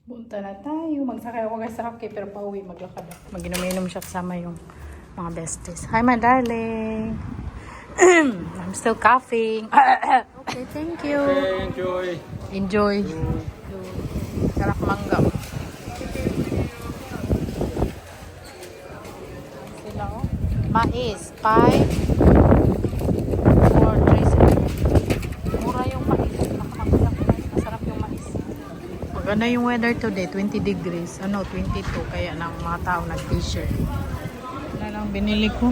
Punta na tayo. Magsakay ako guys sa sakay pero pauwi maglakad ako. Mag-inom siya kasama yung mga besties. Hi my darling. I'm still coughing. Okay, thank you. Okay, enjoy. Enjoy. Sarap mangga. Sila oh. Mais, 5 for 3. Mura yung mais. Masarap yung mais. Maganda yung weather today, 20 degrees. 22. Kaya ng mga tao nag-t-shirt. Wala lang binili ko.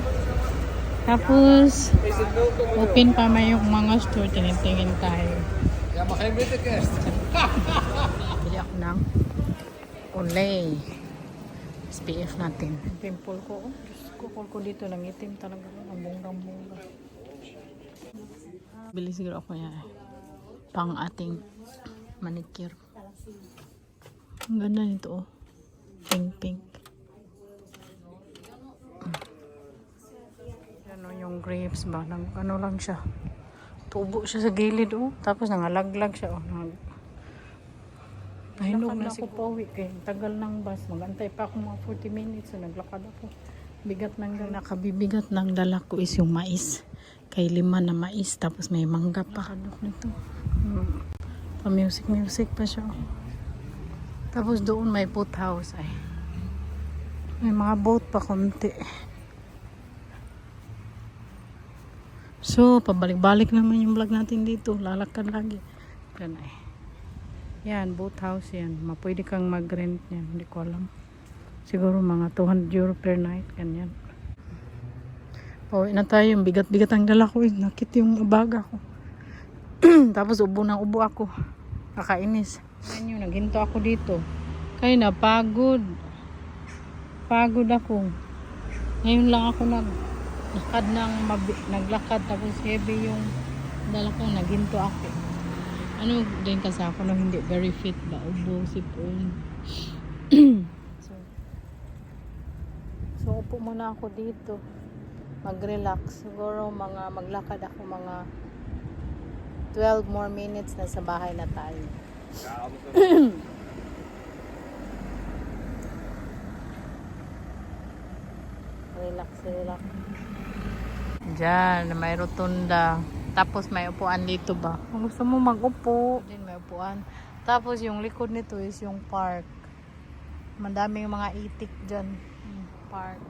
Tapos, open pa may yung mga store. Tinitingin tayo. Ja, mag geen winterkerst. Bili ako ng Olay. SPF natin. Pimple ko. Diyos ko, ko dito. Nangitim talaga. Ang bungang-bunga. Bili siguro ako yan. Pang ating manicure. Ang ganda nito oh. Pink. Ano yung grapes ba? Ano lang siya. Tubo siya sa gilid oh. Tapos nangalaglag siya oh. Nahinog na ako pauwi kay tagal ng bus. Magantay pa ako mga 40 minutes. So naglakad ako. Bigat ng dala. Nakabibigat ng dala ko is yung mais. Kay 5 na mais. Tapos may mangga pa. Kadok nito. Pa-music pa siya. Tapos doon may boat house ay. May mga boat pa konti. So, pabalik-balik naman yung vlog natin dito. Lalakad lagi. Yan ay. Yan, boat house yan. Pwede kang mag-rent yan. Hindi ko alam. Siguro mga 200 euro per night. Ganyan. Pauwi na tayo. Yung bigat-bigat ang dala ko. Nakit yung baga ko. Tapos ubo ako. Kakainis. Yan yun. Naghinto ako dito. Kaya napagod. Pagod ako. Ngayon lang ako naglakad. Tapos heavy yung dala ko. Naghinto ako. Ano din kasi ako no, hindi very fit ba? Ubo, sipon. so upo muna ako dito. Mag-relax. Siguro maglakad ako mga 12 more minutes na sa bahay na tayo. Relax. Diyan, may rotunda. Tapos may upuan dito ba? Kung gusto mo mag-upo, din may upuan. Tapos yung likod nito is yung park. Madaming mga itik dyan. Park.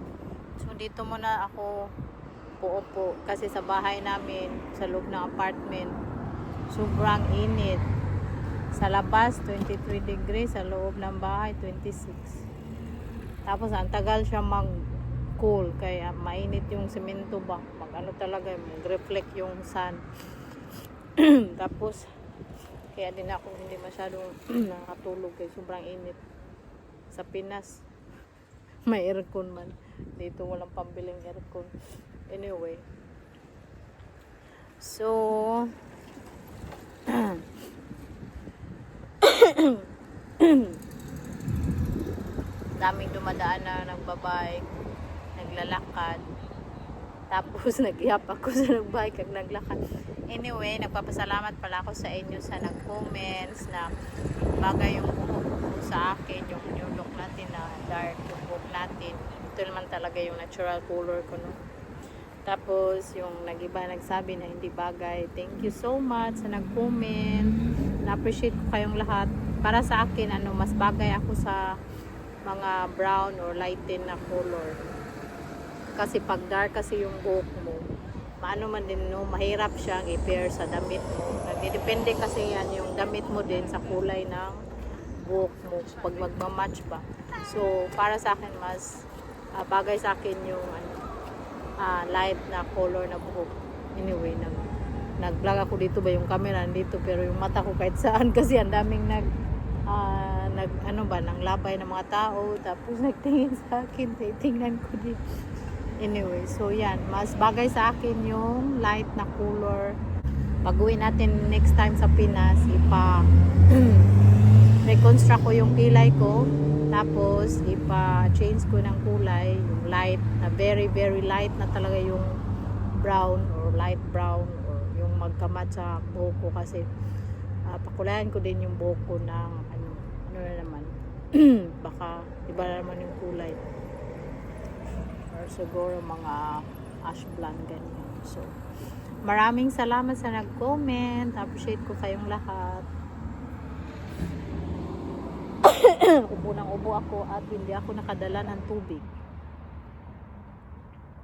So dito muna ako uupo. Kasi sa bahay namin, sa loob ng apartment, sobrang init. Sa labas, 23 degrees. Sa loob ng bahay, 26. Tapos ang tagal siya mag-cool. Kaya mainit yung semento ba? Ano talaga, mag-reflect yung sun. Tapos, kaya din ako hindi masyadong nakatulog kaya sobrang init. Sa Pinas, may aircon man. Dito walang pambiling aircon. Anyway. So, daming dumadaan na nagbabike, naglalakad. Tapos nag-iap ako sa nagbike at naglakad. Anyway, nagpapasalamat pala ako sa inyo sa nag-comments na bagay yung buhok ko sa akin, yung new look natin na dark yung buhok natin. Ito naman talaga yung natural color ko, no? Tapos yung nag-iba nagsabi na hindi bagay. Thank you so much sa nag-comment. Na-appreciate ko kayong lahat. Para sa akin, mas bagay ako sa mga brown or lighten na color. Kasi pag dark kasi yung buhok mo, maano man din no, mahirap siyang i-pair sa damit mo. Nagdepende kasi yan yung damit mo din sa kulay ng buhok mo pag magmamatch ba. So para sa akin mas bagay sa akin yung light na color na buhok. Anyway, nag-vlog ako dito ba yung camera nandito pero yung mata ko kahit saan kasi ang daming nang labay ng mga tao tapos nagtingin sa akin, tingnan ko din. Anyway, so yan, mas bagay sa akin yung light na color. Pag-uwi natin next time sa Pinas, reconstruct ko yung kilay ko, tapos change ko ng kulay, yung light na very light na talaga yung brown or light brown or yung magkamatch sa buhok ko kasi pakulayan ko din yung buhok ko ng ano na naman Baka iba na naman yung kulay. Or siguro mga ash blonde ganyan. So, maraming salamat sa nag-comment. Appreciate ko kayong lahat. Ubo ng ubo ako at hindi ako nakadala ng tubig.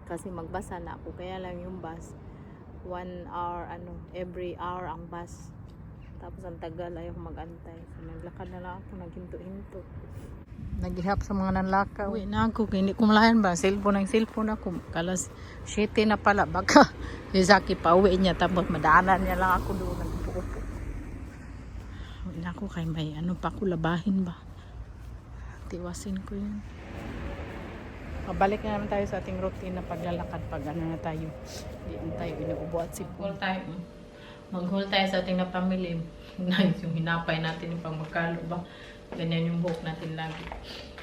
Kasi magbasa na ako. Kaya lang yung bus, 1 hour, every hour ang bus. Tapos ang tagal, ayaw mag-antay. So, naglakad na lang ako, naghinto-hinto. Naghihap sa mga nanlakaw. Uwi na ako, hindi ko malayan ba? Cellphone ako. Kalas 7 na pala. Baka si Zaki pa uwi niya. Tapos madaanan niya lang ako doon. Nagpuupo. Uwi na ako kay may pa ako labahin ba? Tiwasin ko yun. Mabalik na naman tayo sa ating routine na paglalakad pag na tayo. Hindi na tayo inuubo at sipol tayo. Mag-haul tayo sa ating napamili. Nice yung hinapay natin yung pang magkalo ba? Ganyan yung buhok natin lagi.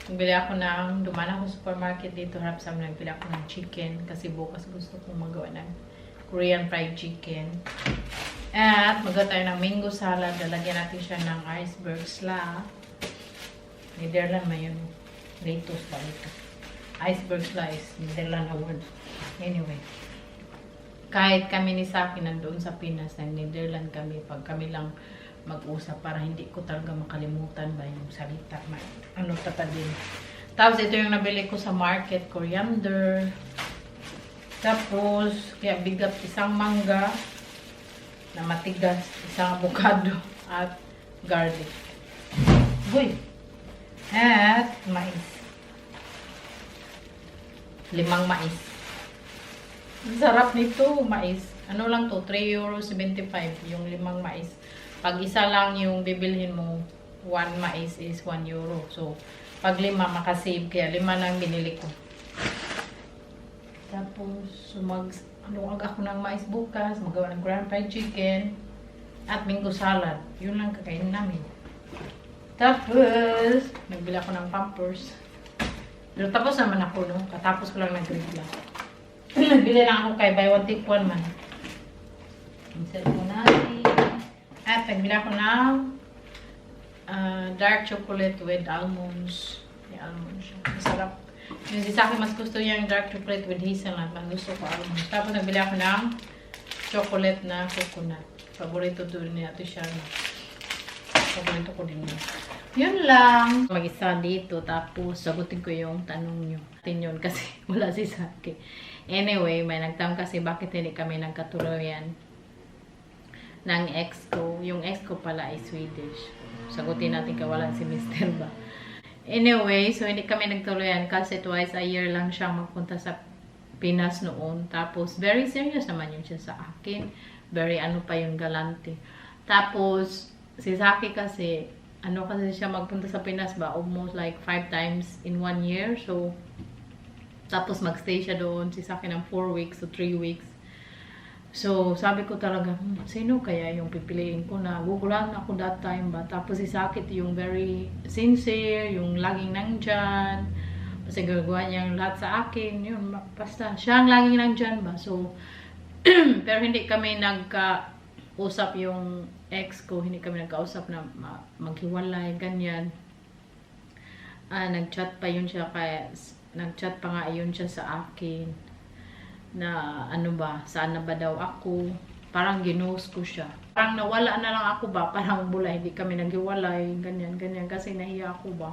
Nagbili ako dumaan ako sa supermarket dito, harap sa amin, nagbili ako ng chicken kasi bukas gusto kong magawa ng Korean fried chicken. At magawa tayo ng mango salad. Lalagyan natin siya ng iceberg slaw. Netherland may yun. Lettuce ba ito? Iceberg slice. Netherland na word. Anyway. Kahit kami ni Saki nandoon sa Pinas, ng Netherland kami, pag kami lang mag-usap para hindi ko talaga makalimutan ba yung salita. Tatadin. Tapos ito yung nabili ko sa market, coriander. Tapos, kaya bigat isang mangga na matigas, isang avocado at garlic. Uy! At mais. 5 mais. Ang sarap nito, mais. Ano lang to? €3.75 yung 5 mais. Pag isa lang yung bibilhin mo, 1 mais is €1. So, pag 5, makasave. Kaya 5 nang binili ko. Tapos, mag-aluag ako ng mais bukas. Magawa ng Korean fried chicken. At mango salad. Yun lang kakainin namin. Tapos, nagbili ako ng Pampers. Pero tapos naman ako, no? Katapos ko lang nag-regla. Nagbili lang ako kay buy one take one man. Insert ko natin. At nagbili ako ng dark chocolate with almonds. May almonds siya. Masarap. Yung sa akin, mas gusto niya yung dark chocolate with hazelnut. Mas gusto ko almonds. Tapos nagbili ako ng chocolate na coconut. Paborito doon niya. Ito siya. Paborito ko din yun. Yun lang. Mag-isa dito. Tapos sagutin ko yung tanong nyo. Atin yun kasi wala si Saki. Anyway, may nagtanong kasi bakit hindi kami nagkatuloyan ng ex ko. Yung ex ko pala ay Swedish. Sagutin natin ka wala si Mr. ba. Anyway, so hindi kami nagtuloyan kasi twice a year lang siyang magpunta sa Pinas noon. Tapos very serious naman yun siya sa akin. Very pa yung galante. Tapos si Saki kasi kasi siya magpunta sa Pinas ba? Almost like 5 times in 1 year. So, tapos magstay siya doon si Saki ng 4 weeks to 3 weeks. So, sabi ko talaga, sino kaya yung pipiliin ko na gugulan ako that time ba? Tapos si Saki yung very sincere, yung laging nandyan. Kasi gagawa niya yung lahat sa akin. Yun, basta siya ang laging nandyan ba? So, pero hindi kami usap yung ex ko, hindi kami nagkausap na maghiwalay, ganyan. Nag-chat pa yun siya nag-chat pa nga yun siya sa akin na saan na ba daw ako, parang ginost ko siya. Parang nawala na lang ako ba, parang bulay, hindi kami naghiwalay, ganyan, kasi nahiya ako ba.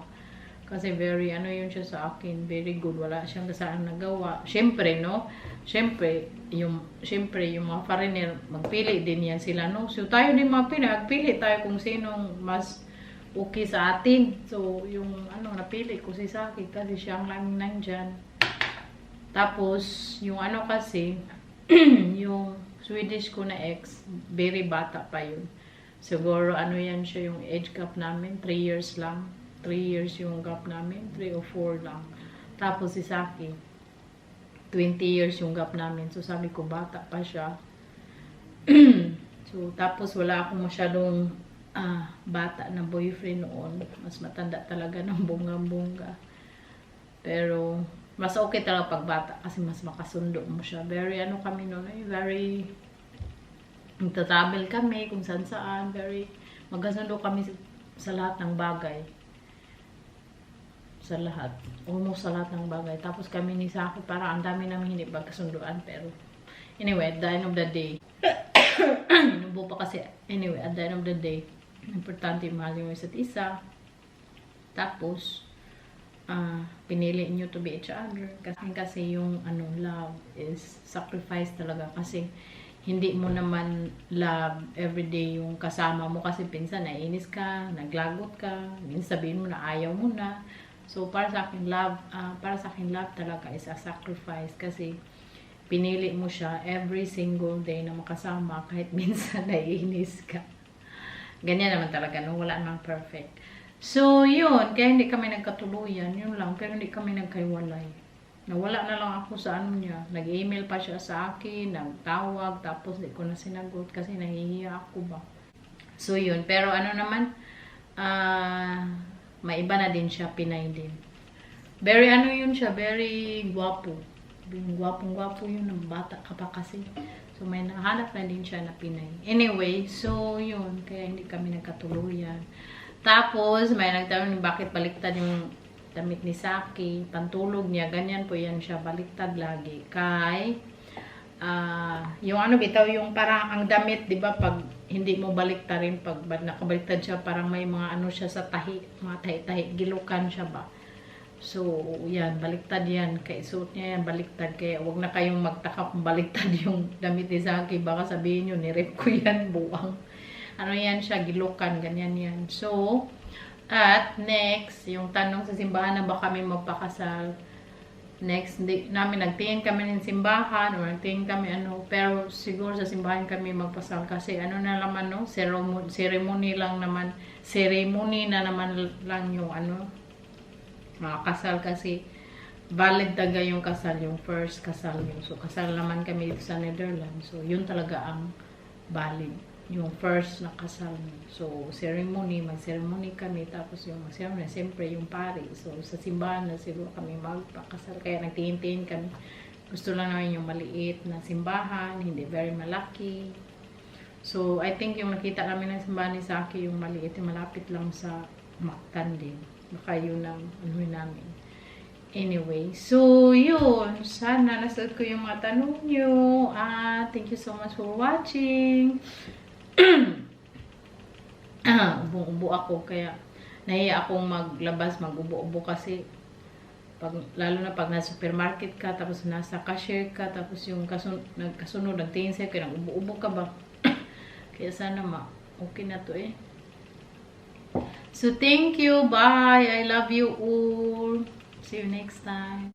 Kasi very, yun siya sa akin, very good, wala siyang kasaan nagawa. Siyempre, no? Siyempre, yung mga foreigner, magpili din yan sila, no? So, tayo din magpili tayo kung sinong mas okay sa atin. So, yung, napili ko si Saki kasi siya ang laging nandyan. Tapos, yung kasi, yung Swedish ko na ex, very bata pa yun. Siguro, yan siya, yung age gap namin, 3 years lang. 3 years yung gap namin, 3 o 4 lang. Tapos si Saki, 20 years yung gap namin. So sabi ko, bata pa siya. So tapos wala akong masyadong bata na boyfriend noon. Mas matanda talaga ng bonggang-bongga. Pero mas okay talaga pag bata kasi mas makasundo mo siya. Very kami noon, very magtatravel kami kung saan-saan. Very magkasundo kami sa lahat ng bagay. sa lahat. Almost sa lahat ng bagay. Tapos kami ni Saki, para ang dami namin hindi magkasunduan. Pero, anyway, at the end of the day, inubo pa kasi, anyway, at the end of the day, importante mahal yung isa't isa. Tapos, pinili nyo to be each other. Kasi yung love is sacrifice talaga. Kasi, hindi mo naman love everyday yung kasama mo kasi pinsan naiinis ka, naglagot ka, minsan sabihin mo na ayaw mo na. So para sa akin love talaga is a sacrifice kasi pinili mo siya every single day na makasama kahit minsan naiinis ka. Ganyan naman talaga, no? Wala namang perfect. So yun, kaya hindi kami nagkatuluyan, yun lang, pero hindi kami nagkaiwalay. Nawala na lang ako sa niya. Nag-email pa siya sa akin, nagtawag, tapos di ko na sinagot kasi nahihiya ako ba. So yun, pero naman, may iba na din siya, Pinay din. Very yun siya, very gwapo. Gwapong-gwapo yun, ng bata ka pa kasi. So may nahanap na din siya na Pinay. Anyway, so yun, kaya hindi kami nagkatuluyan. Tapos, may nagtanong bakit baliktad yung damit ni Saki, pantulog niya, ganyan po yan siya, baliktad lagi. Kay, yung bitaw, yung parang ang damit, di ba, pag hindi mo baliktarin, pag nakabaliktad siya, parang may mga siya sa tahi, mga tahi-tahi, gilukan siya ba. So, yan, baliktad yan. Kaya suot niya yan, baliktad. Kaya wag na kayong magtaka kung baliktad yung damit ni Saki. Baka sabihin nyo, nirep ko yan, buwang. Yan siya, gilukan, ganyan yan. So, at next, yung tanong sa simbahan na ba kami magpakasal. Next, nagtingin kami ng simbahan o nagtingin kami pero siguro sa simbahan kami magpasal kasi na naman ceremony lang naman, ceremony na naman lang yung kasal kasi valid talaga yung kasal, yung first kasal yun. So kasal naman kami dito sa Netherlands. So yun talaga ang valid. Yung first na kasal. So, mag-ceremony kami. Tapos yung mag-ceremony, siyempre yung pari. So, sa simbahan na siguro kami magpakasal. Kaya nagtingin-tingin kami. Gusto lang namin yung maliit na simbahan. Hindi very malaki. So, I think yung nakita namin ng simbahan ni Saki, yung maliit, yung malapit lang sa Mactan din. Baka yun ang namin. Anyway, so yun. Sana nasagot ko yung mga tanong nyo. Thank you so much for watching. Ubo-ubo ako kaya nahiya akong maglabas, mag-ubo-ubo kasi lalo na pag nasa supermarket ka tapos nasa cashier ka tapos yung nagkasunod nagtingin sa'yo kaya nag-ubo-ubo ka ba. Kaya sana okay na to eh. So thank you, bye, I love you all, see you next time.